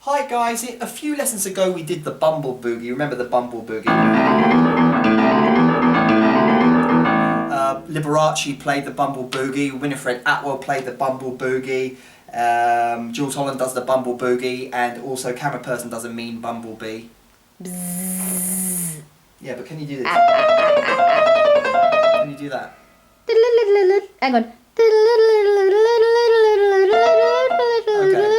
Hi guys, a few lessons ago we did the Bumble Boogie. Remember the Bumble Boogie? Liberace played the Bumble Boogie, Winifred Atwell played the Bumble Boogie, Jules Holland does the Bumble Boogie, and also Camera Person does a mean bumblebee. Bzzz. Yeah, but can you do this? Can you do that? Hang on. Okay.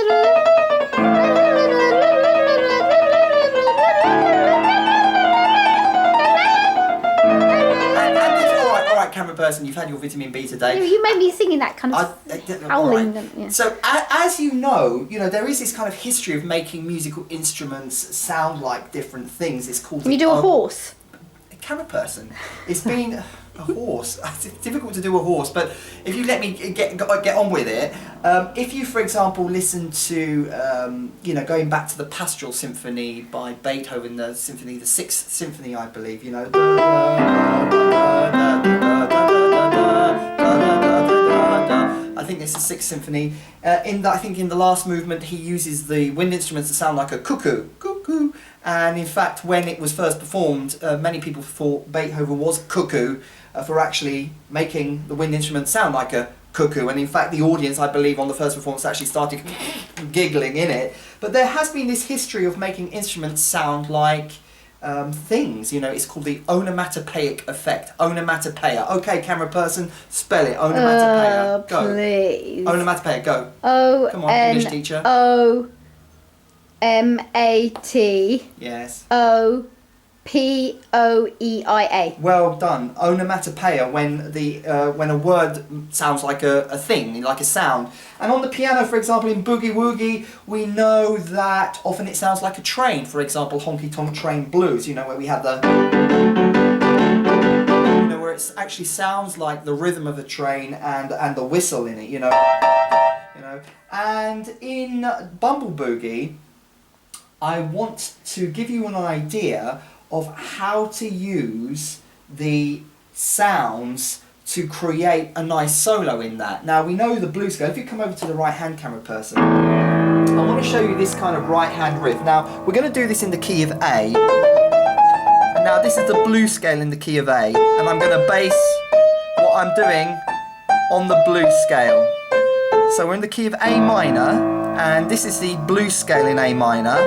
Camera Person, you've had your vitamin B today. You made me singing that kind of howling. Right. Yeah. So as you know, there is this kind of history of making musical instruments sound like different things. It's called. Can you do a horse? Camera Person. It's been a horse. It's difficult to do a horse, but if you let me get on with it, if you, for example, listen to going back to the Pastoral Symphony by Beethoven, the Sixth Symphony, I believe. I think it's the Sixth Symphony. I think in the last movement he uses the wind instruments to sound like a cuckoo, cuckoo. And in fact, when it was first performed, many people thought Beethoven was cuckoo for actually making the wind instrument sound like a cuckoo. And in fact, the audience, I believe, on the first performance actually started giggling in it. But there has been this history of making instruments sound like things. It's called the onomatopoeic effect. Onomatopoeia. Okay, Camera Person, spell it. Onomatopoeia. Go. Please. Onomatopoeia. Go. Come on, English teacher. O-M-A-T. Yes. O-P-O-E-I-A. Well done. Onomatopoeia, when a word sounds like a thing, like a sound. And on the piano, for example, in Boogie Woogie, we know that often it sounds like a train. For example, Honky Tonk Train Blues, where we have the... where it actually sounds like the rhythm of a train and the whistle in it, And in Bumble Boogie, I want to give you an idea of how to use the sounds to create a nice solo in that. Now we know the blues scale. If you come over to the right hand, Camera Person, I want to show you this kind of right hand riff. Now we're going to do this in the key of A, and now this is the blues scale in the key of A, and I'm going to base what I'm doing on the blues scale. So we're in the key of A minor, and this is the blues scale in A minor.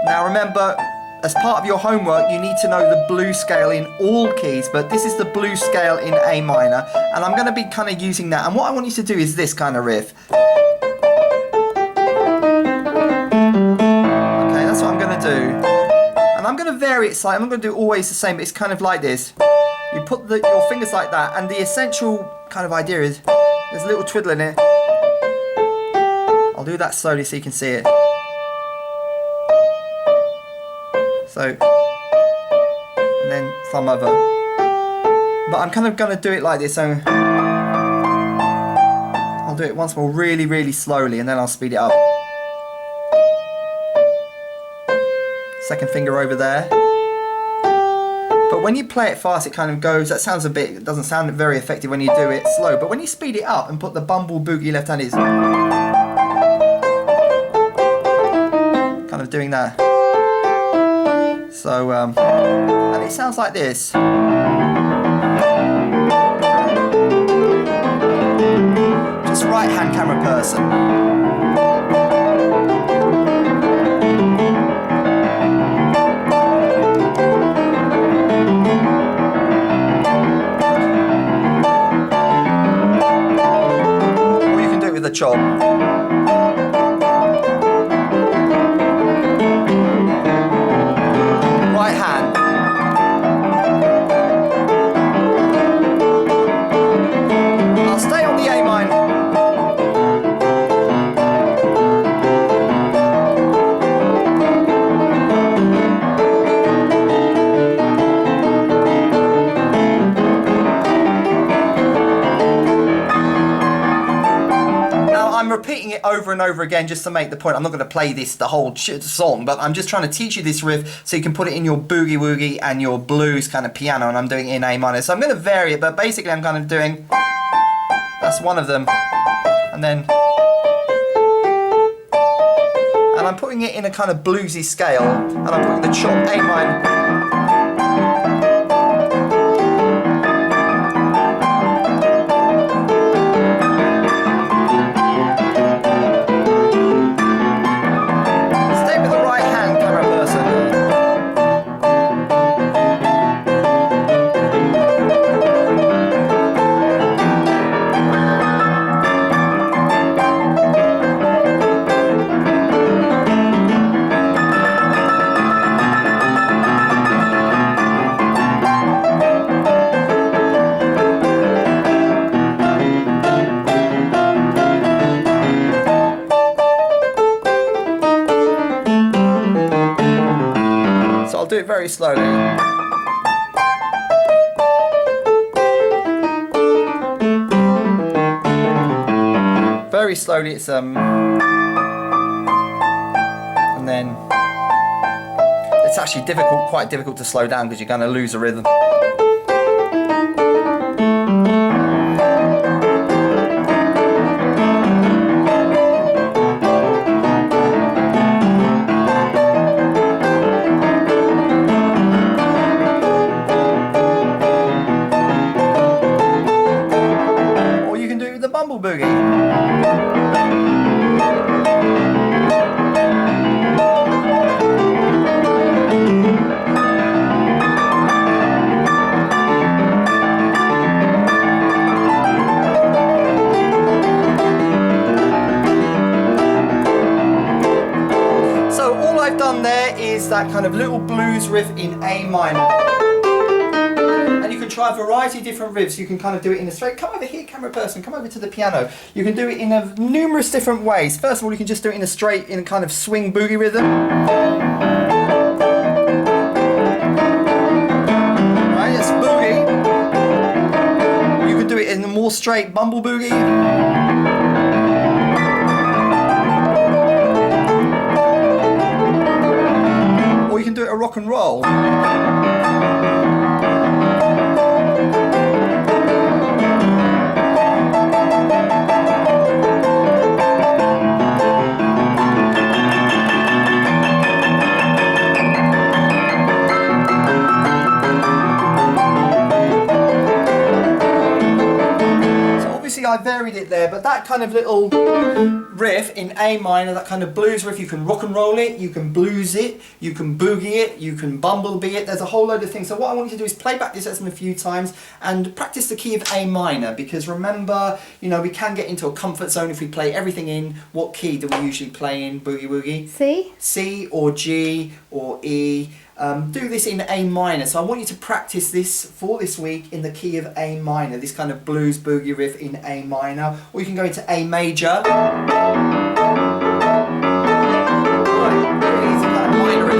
Now remember, as part of your homework, you need to know the blues scale in all keys, but this is the blues scale in A minor, and I'm going to be kind of using that. And what I want you to do is this kind of riff. Okay, that's what I'm going to do. And I'm going to vary it slightly. I'm not going to do always the same, but it's kind of like this. You put your fingers like that, and the essential kind of idea is there's a little twiddle in it. I'll do that slowly so you can see it. So, and then thumb over. But I'm kind of going to do it like this, so I'll do it once more really, really slowly, and then I'll speed it up. Second finger over there. But when you play it fast, it kind of goes, it doesn't sound very effective when you do it slow. But when you speed it up and put the Bumble Boogie left hand is kind of doing that. So, and it sounds like this. Just right hand, Camera Person. Or you can do it with a chop. Right hand. I'll stay on the A minor. I'm repeating it over and over again just to make the point. I'm not going to play the whole song, but I'm just trying to teach you this riff so you can put it in your boogie woogie and your blues kind of piano, and I'm doing it in A minor. So I'm going to vary it, but basically I'm kind of doing, that's one of them, and then I'm putting it in a kind of bluesy scale, and I'm putting the chop A minor. I'll do it very slowly. Very slowly, it's and then it's actually quite difficult to slow down because you're going to lose a rhythm. Bumble Boogie. So all I've done there is that kind of little blues riff in A minor. And you can try a variety of different riffs. You can kind of do it in a straight, come over here camera person, come over to the piano. You can do it in numerous different ways. First of all, you can just do it in a straight, in a kind of swing boogie rhythm. Right, that's boogie. You can do it in a more straight bumble boogie. Or you can do it a rock and roll. I varied it there, but that kind of little riff in A minor, that kind of blues riff, you can rock and roll it, you can blues it, you can boogie it, you can bumblebee it, there's a whole load of things. So what I want you to do is play back this lesson a few times and practice the key of A minor, because remember, you know, we can get into a comfort zone if we play everything in. What key do we usually play in Boogie Woogie? C. C or G or E. Do this in A minor. So I want you to practice this for this week in the key of A minor, this kind of blues boogie riff in A minor, or you can go into A major.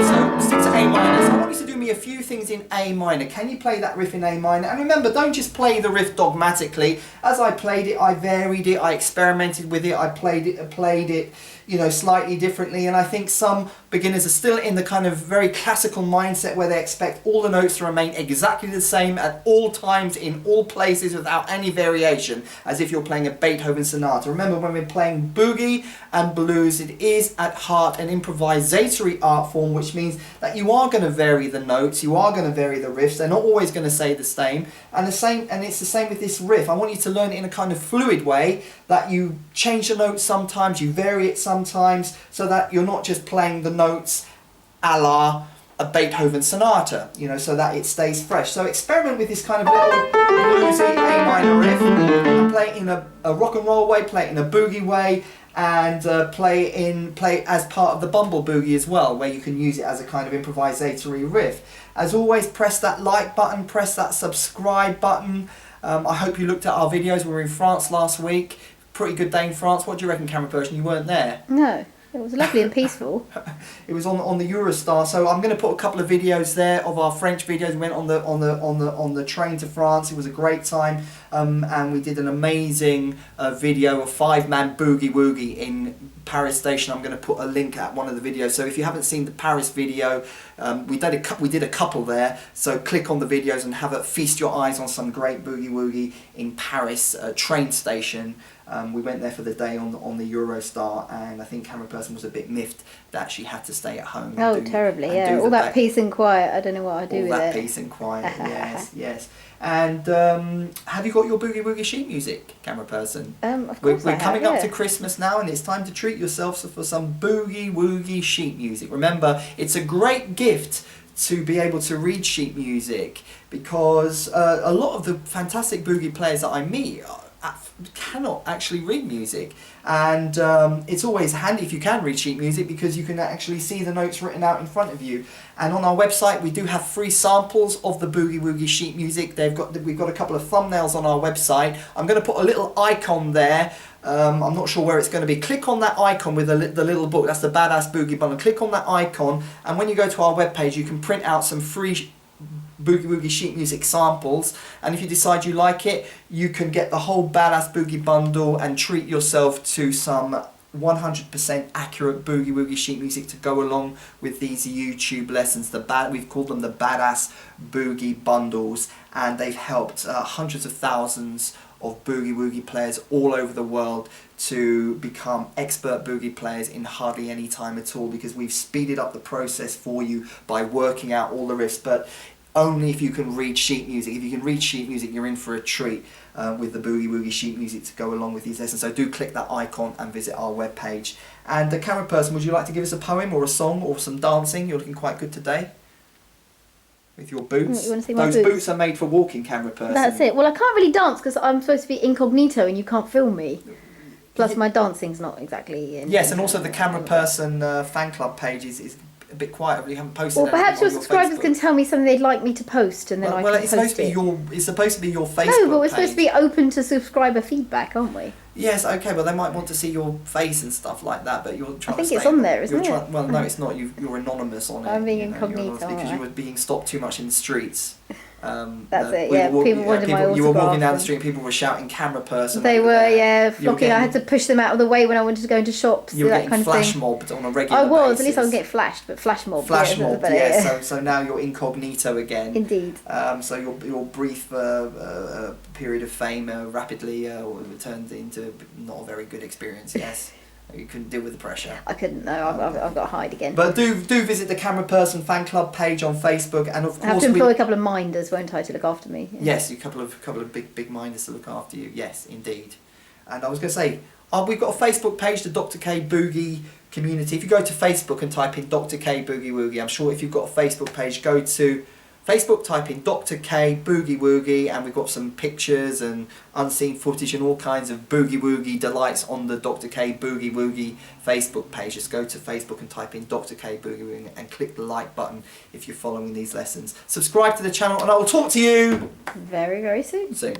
So stick to A minor. So I want you to do me a few things in A minor. Can you play that riff in A minor? And remember, don't just play the riff dogmatically. As I played it, I varied it, I experimented with it, I played it, you know, slightly differently. And I think some beginners are still in the kind of very classical mindset where they expect all the notes to remain exactly the same at all times, in all places, without any variation, as if you're playing a Beethoven sonata. Remember, when we're playing boogie and blues, it is at heart an improvisatory art form, which means that you are going to vary the notes, you are going to vary the riffs. They're not always going to say the same. And it's the same with this riff. I want you to learn it in a kind of fluid way, that you change the notes sometimes, you vary it sometimes, so that you're not just playing the notes a la a Beethoven sonata, you know, so that it stays fresh. So experiment with this kind of little bluesy A minor riff, and play it in a rock and roll way, play it in a boogie way, and play as part of the Bumble Boogie as well, where you can use it as a kind of improvisatory riff. As always, press that like button, press that subscribe button. I hope you looked at our videos. We were in France last week. Pretty good day in France. What do you reckon, camera person? You weren't there? No, it was lovely and peaceful. It was on the Eurostar. So I'm going to put a couple of videos there of our French videos. We went on the train to France. It was a great time, and we did an amazing video of 5-man Boogie Woogie in Paris station. I'm going to put a link at one of the videos. So if you haven't seen the Paris video, we did a couple there. So click on the videos and feast your eyes on some great Boogie Woogie in Paris train station. We went there for the day on the Eurostar, and I think camera person was a bit miffed that she had to stay at home. Terribly, yeah. All that peace and quiet. I don't know what I'd do with it. All that peace and quiet, yes. And have you got your Boogie Woogie sheet music, camera person? Of course We're coming up to Christmas now, and it's time to treat yourselves for some Boogie Woogie sheet music. Remember, it's a great gift to be able to read sheet music, because a lot of the fantastic boogie players that I meet cannot actually read music, and it's always handy if you can read sheet music, because you can actually see the notes written out in front of you. And on our website we do have free samples of the Boogie Woogie sheet music. We've got a couple of thumbnails on our website. I'm going to put a little icon there. I'm not sure where it's going to be. Click on that icon with the little book. That's the Badass Boogie Bundle. Click on that icon, and when you go to our webpage you can print out some free Boogie Woogie sheet music samples, and if you decide you like it, you can get the whole Badass Boogie Bundle and treat yourself to some 100% accurate Boogie Woogie sheet music to go along with these YouTube lessons. We've called them the Badass Boogie Bundles, and they've helped hundreds of thousands of Boogie Woogie players all over the world to become expert boogie players in hardly any time at all, because we've speeded up the process for you by working out all the riffs. But only if you can read sheet music. If you can read sheet music, you're in for a treat with the Boogie Woogie sheet music to go along with these lessons. So do click that icon and visit our webpage. And the camera person, would you like to give us a poem or a song or some dancing? You're looking quite good today with your boots. You want to see my Those boots are made for walking, camera person. That's it. Well, I can't really dance because I'm supposed to be incognito and you can't film me. Plus my dancing's not exactly... Yes, and also the camera person fan club page is a bit quiet. You haven't posted. Well, perhaps your subscribers can tell me something they'd like me to post, and then I can it's post supposed it. It's supposed to be your Facebook. No, but we're page. supposed to be open to subscriber feedback, aren't we? Yes, okay, but they might want to see your face and stuff like that. But you're trying. I think it's on there, isn't it? Well, no, it's not. You're anonymous on it. I'm being incognito because you were being stopped too much in the streets. That's it. Yeah, people wanted my autograph. You were walking down the street and people were shouting "camera person." They were, flocking. I had to push them out of the way when I wanted to go into shops. You were that getting kind of flash thing. mobbed on a regular basis. I was. At least I was getting flashed, but flash mobbed. Flash mobbed, yes. So now you're incognito again. Indeed. So your brief period of fame rapidly turned into not a very good experience. Yes. You couldn't deal with the pressure. I couldn't. No, I've got to hide again. But do visit the Camera Person fan club page on Facebook, and of course I have to employ a couple of minders, won't I, to look after me? Yeah. Yes, a couple of big minders to look after you. Yes, indeed. And I was going to say, we've got a Facebook page, the Dr. K Boogie community. If you go to Facebook and type in Dr. K Boogie Woogie, I'm sure if you've got a Facebook page, go to Facebook, type in Dr. K Boogie Woogie, and we've got some pictures and unseen footage and all kinds of Boogie Woogie delights on the Dr. K Boogie Woogie Facebook page. Just go to Facebook and type in Dr. K Boogie Woogie and click the like button if you're following these lessons. Subscribe to the channel, and I will talk to you very, very soon. Soon.